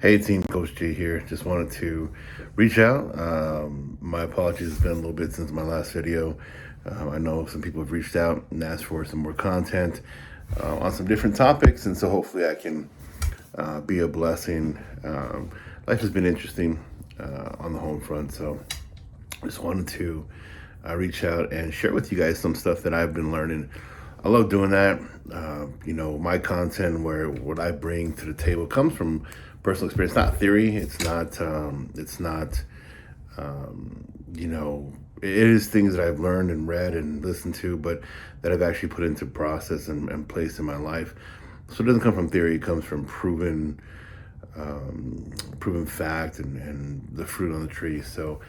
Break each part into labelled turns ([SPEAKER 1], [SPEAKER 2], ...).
[SPEAKER 1] Hey team, Coach G here. Just wanted to reach out. My apologies, it's been a little bit since my last video. I know some people have reached out and asked for some more content on some different topics, and so hopefully I can be a blessing. Life has been interesting on the home front, so just wanted to reach out and share with you guys some stuff that I've been learning. I love doing that. My content, where what I bring to the table, comes from personal experience, not theory. It's not. It's not. You know, it is things that I've learned and read and listened to, but that I've actually put into process and placed in my life. So it doesn't come from theory. It comes from proven fact and the fruit on the tree. So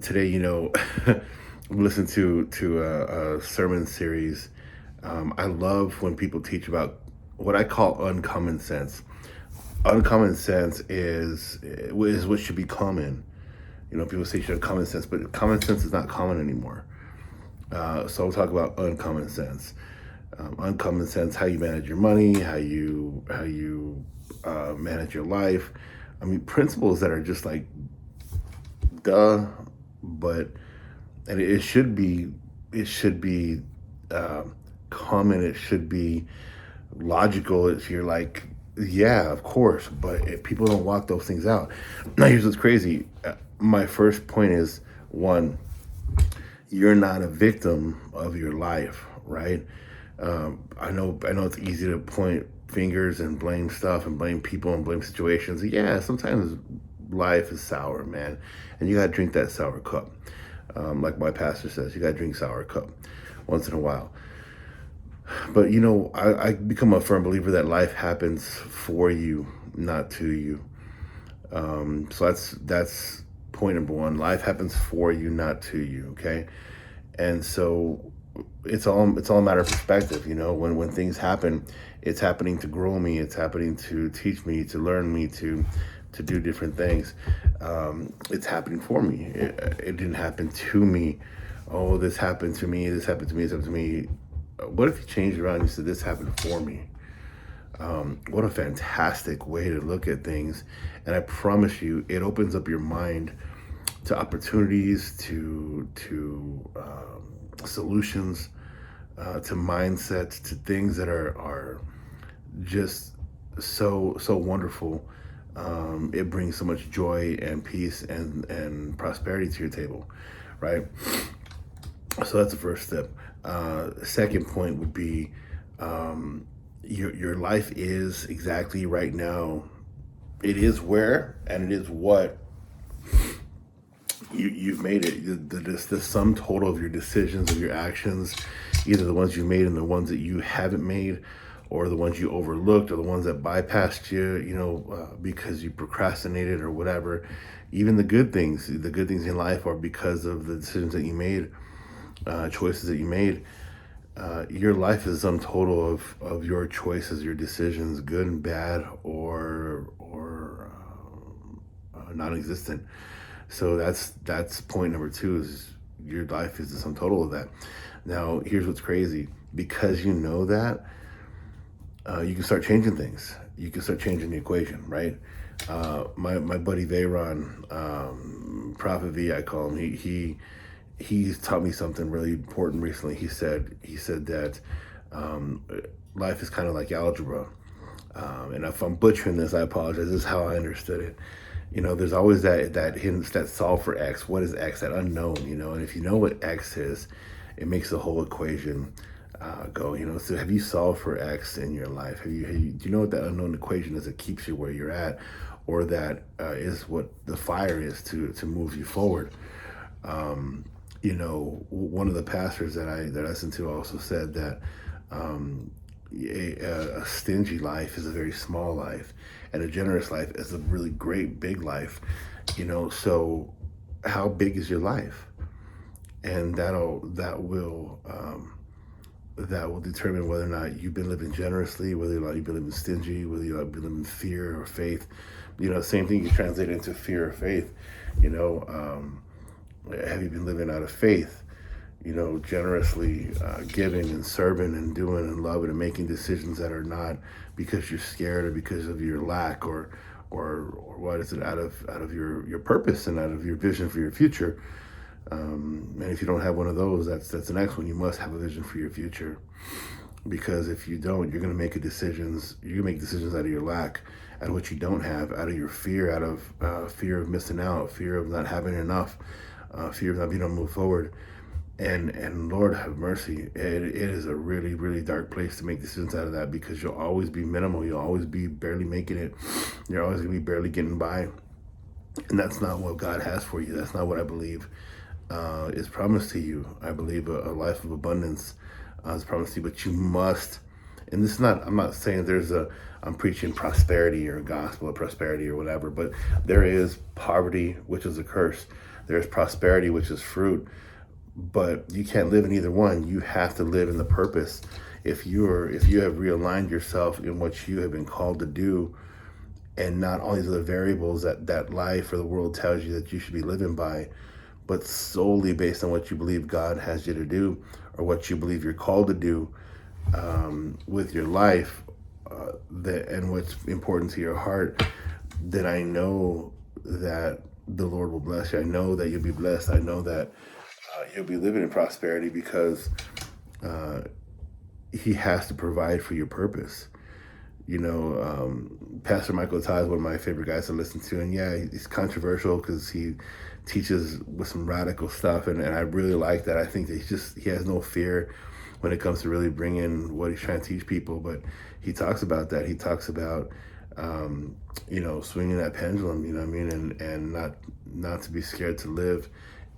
[SPEAKER 1] today, listen to a sermon series. I love when people teach about what I call uncommon sense. Uncommon sense is what should be common. People say you should have common sense, but common sense is not common anymore. So I'll talk about uncommon sense. Uncommon sense: how you manage your money, how you manage your life. I mean, principles that are just like duh, but and it should be common. It should be logical. If you're like, yeah, of course, but if people don't walk those things out. Now, here's what's crazy. My first point is, one, you're not a victim of your life, right? I know it's easy to point fingers and blame stuff and blame people and blame situations. Yeah, sometimes life is sour, man, and you gotta drink that sour cup. Like my pastor says, you gotta drink sour cup once in a while. But I become a firm believer that life happens for you, not to you. So that's point number one. Life happens for you, not to you. Okay, and so it's all a matter of perspective. When things happen, it's happening to grow me. It's happening to teach me, to learn me, to do different things. It's happening for me. It didn't happen to me. Oh, this happened to me. This happened to me. This happened to me. What if you changed around and you said, this happened for me? What a fantastic way to look at things. And I promise you, it opens up your mind to opportunities, to solutions, to mindsets, to things that are just so wonderful. It brings so much joy and peace and prosperity to your table, right? So that's the first step. Second point would be, your life is exactly right now. It is where and it is what you've made it. The sum total of your decisions, of your actions, either the ones you made and the ones that you haven't made, or the ones you overlooked, or the ones that bypassed you, because you procrastinated or whatever. Even the good things in life are because of the decisions that you made, choices that you made. Your life is some total of your choices, your decisions, good and bad, or non-existent. So that's point number two, is your life is the sum total of that. Now, here's what's crazy. Because you know that, you can start changing things. You can start changing the equation, right? My buddy Veyron, Prophet V, I call him. He's taught me something really important recently. He said that life is kind of like algebra. And if I'm butchering this, I apologize. This is how I understood it. There's always that hidden, that solve for X. What is X? That unknown. And if you know what X is, it makes the whole equation go. So have you solved for X in your life? Do you know what that unknown equation is that keeps you where you're at, or that is what the fire is to move you forward? One of the pastors that I listened to also said that a stingy life is a very small life, and a generous life is a really great big life. So how big is your life? And that will determine whether or not you've been living generously, whether or not you've been living stingy, whether you've been living in fear or faith. Same thing you translate into fear or faith. Have you been living out of faith? Generously giving and serving and doing and loving and making decisions that are not because you're scared or because of your lack, or or what is it, out of your purpose and out of your vision for your future. And if you don't have one of those, that's the next one. You must have a vision for your future, because if you don't, you're going to make decisions. You're going to make decisions out of your lack, out of what you don't have, out of your fear, out of fear of missing out, fear of not having enough, fear of not being able to move forward. And Lord have mercy, it is a really, really dark place to make decisions out of that, because you'll always be minimal. You'll always be barely making it. You're always going to be barely getting by. And that's not what God has for you. That's not what I believe is promised to you. I believe a life of abundance is promised to you, but you must. And this is not, I'm not saying I'm preaching prosperity or a gospel of prosperity or whatever, but there is poverty, which is a curse. There's prosperity, which is fruit. But you can't live in either one. You have to live in the purpose. If you have realigned yourself in what you have been called to do, and not all these other variables that life or the world tells you that you should be living by, but solely based on what you believe God has you to do, or what you believe you're called to do with your life, and what's important to your heart, then I know that the Lord will bless you. I know that you'll be blessed. I know that you'll be living in prosperity, because he has to provide for your purpose. Pastor Michael Todd is one of my favorite guys to listen to. And yeah, he's controversial because he teaches with some radical stuff. And I really like that. I think that he has no fear when it comes to really bringing what he's trying to teach people. But he talks about that. He talks about, swinging that pendulum, you know what I mean? And not to be scared to live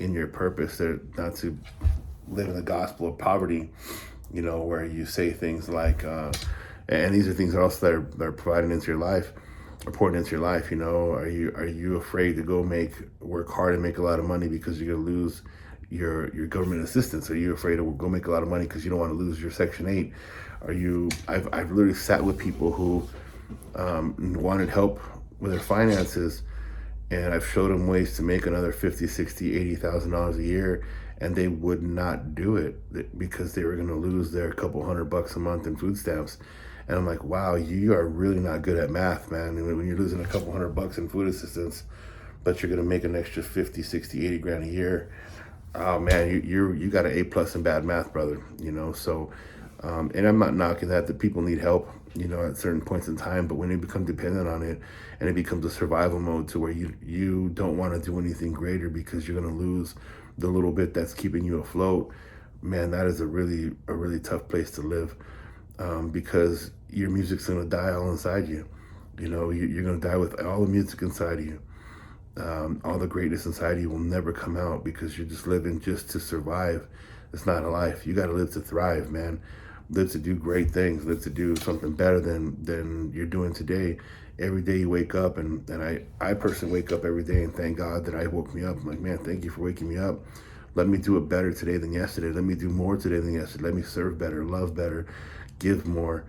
[SPEAKER 1] in your purpose, not to live in the gospel of poverty, where you say things like, and these are things also that are providing into your life, or pouring into your life. Are you afraid to work hard and make a lot of money because you're going to lose your government assistance? Are you afraid to go make a lot of money because you don't want to lose your Section 8? I've literally sat with people who wanted help with their finances, and I've showed them ways to make another $50,000, $60,000, $80,000 a year, and they would not do it because they were going to lose their couple $100 a month in food stamps. And I'm like, wow, you are really not good at math, man. And when you're losing a couple $100 in food assistance, but you're going to make an extra 50, 60, 80 grand a year, oh man, you got an A+ in bad math, brother. So, and I'm not knocking that people need help, at certain points in time, but when you become dependent on it, and it becomes a survival mode to where you don't want to do anything greater because you're going to lose the little bit that's keeping you afloat, man, that is a really tough place to live, because your music's going to die all inside you. You're going to die with all the music inside of you. All the greatness inside of you will never come out, because you're just living just to survive. It's not a life. You got to live to thrive, man. Live to do great things. Live to do something better than you're doing today. Every day you wake up, and I personally wake up every day and thank God that I woke me up. I'm like, man, thank you for waking me up. Let me do it better today than yesterday. Let me do more today than yesterday. Let me serve better, love better, give more.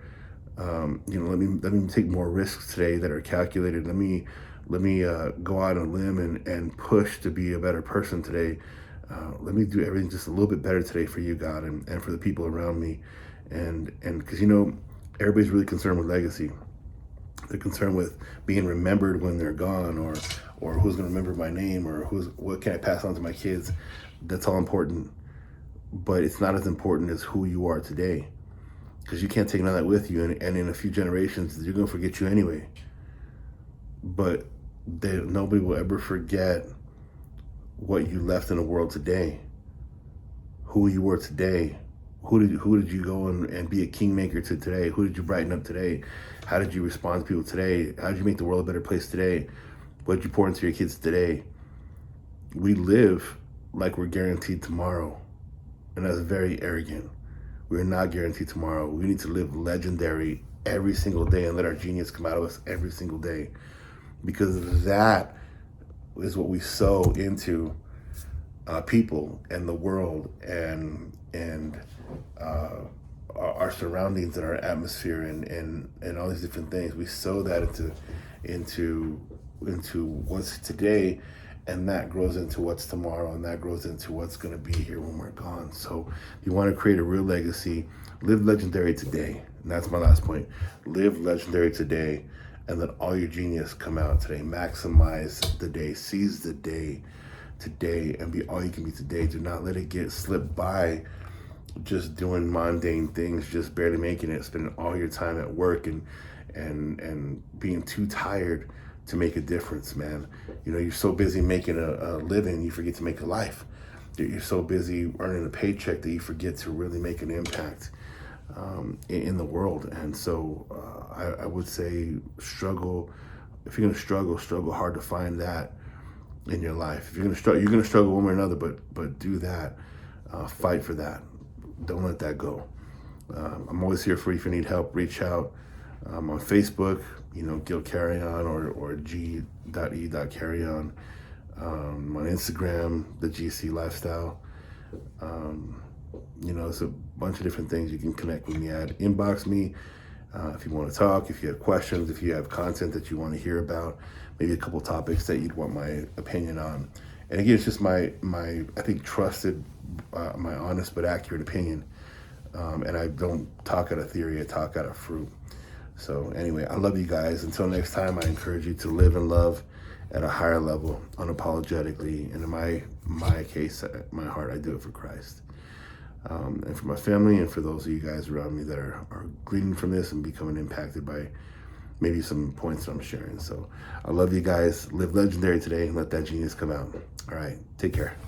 [SPEAKER 1] Let me take more risks today that are calculated. Let me go out on a limb and push to be a better person today. Let me do everything just a little bit better today for you, God, and for the people around me. And because, everybody's really concerned with legacy. They're concerned with being remembered when they're gone, or who's going to remember my name, or what can I pass on to my kids. That's all important. But it's not as important as who you are today, because you can't take none of that with you. And in a few generations, you're going to forget you anyway. But nobody will ever forget what you left in the world today, who you were today. Who did you go and be a kingmaker to today? Who did you brighten up today? How did you respond to people today? How did you make the world a better place today? What did you pour into your kids today? We live like we're guaranteed tomorrow, and that's very arrogant. We're not guaranteed tomorrow. We need to live legendary every single day and let our genius come out of us every single day, because that is what we sow into people and the world and our surroundings and our atmosphere and all these different things. We sow that into what's today, and that grows into what's tomorrow, and that grows into what's going to be here when we're gone. So if you want to create a real legacy, live legendary today. And that's my last point. Live legendary today. and let all your genius come out today. Maximize the day, seize the day today, and be all you can be today. Do not let it get slipped by just doing mundane things, just barely making it, spending all your time at work and being too tired to make a difference, man. You know, you're so busy making a living, you forget to make a life. You're so busy earning a paycheck that you forget to really make an impact in the world. And so I would say struggle. If you're gonna struggle hard to find that in your life. If you're gonna struggle one way or another, but do that. Fight for that. Don't let that go. I'm always here for you. If you need help, reach out. On Facebook, you know, Gil Carrion or G.E.Carrion. On Instagram, the GC Lifestyle. You know, it's a bunch of different things you can connect with me at. Inbox me if you want to talk, if you have questions, if you have content that you want to hear about, maybe a couple topics that you'd want my opinion on. And again, it's just my I think trusted, my honest but accurate opinion. And I don't talk out of theory, I talk out of fruit. So anyway, I love you guys. Until next time, I encourage you to live and love at a higher level, unapologetically. And in my case, my heart, I do it for Christ. And for my family and for those of you guys around me that are gleaning from this and becoming impacted by maybe some points that I'm sharing. So I love you guys. Live legendary today and let that genius come out. All right, take care.